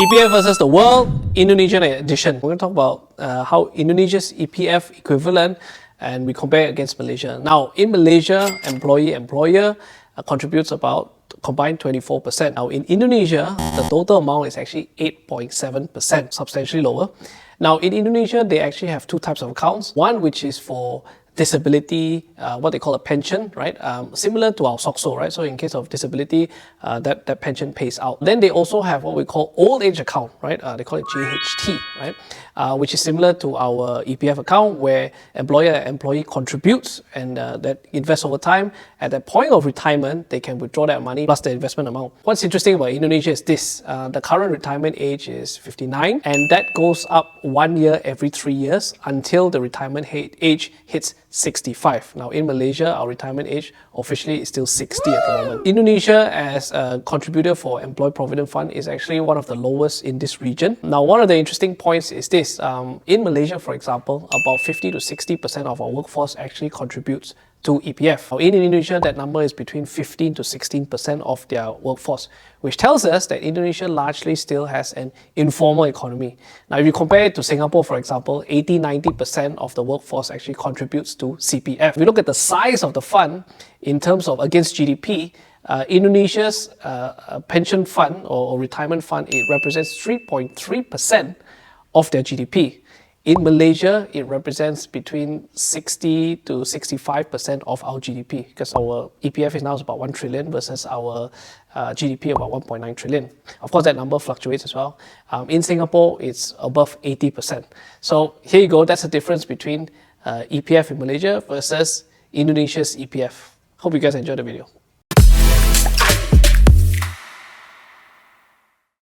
EPF versus the world, Indonesian edition. We're going to talk about how Indonesia's EPF equivalent and we compare it against Malaysia. Now, in Malaysia, employee-employer contributes about combined 24%. Now, in Indonesia, the total amount is actually 8.7%, substantially lower. Now, in Indonesia, they actually have two types of accounts. One which is for disability, what they call a pension, right? Similar to our SOCSO, right? So in case of disability, that pension pays out. Then they also have what we call old age account, right? They call it JHT, right? Which is similar to our EPF account where employer and employee contributes and that invests over time. At the point of retirement, they can withdraw that money plus the investment amount. What's interesting about Indonesia is this, the current retirement age is 59 and that goes up 1 year every 3 years until the retirement age hits 65. Now in Malaysia, our retirement age officially is still 60 at the moment. Indonesia as a contributor for Employee Provident Fund is actually one of the lowest in this region. Now one of the interesting points is this, in Malaysia for example, about 50 to 60% of our workforce actually contributes to EPF. Now, in Indonesia, that number is between 15 to 16% of their workforce, which tells us that Indonesia largely still has an informal economy. Now, if you compare it to Singapore, for example, 80-90% of the workforce actually contributes to CPF. If we look at the size of the fund in terms of against GDP, Indonesia's pension fund or retirement fund, it represents 3.3% of their GDP. In Malaysia, it represents between 60 to 65% of our GDP because our EPF is now about 1 trillion versus our GDP about 1.9 trillion. Of course, that number fluctuates as well. In Singapore, it's above 80%. So here you go, that's the difference between EPF in Malaysia versus Indonesia's EPF. Hope you guys enjoyed the video.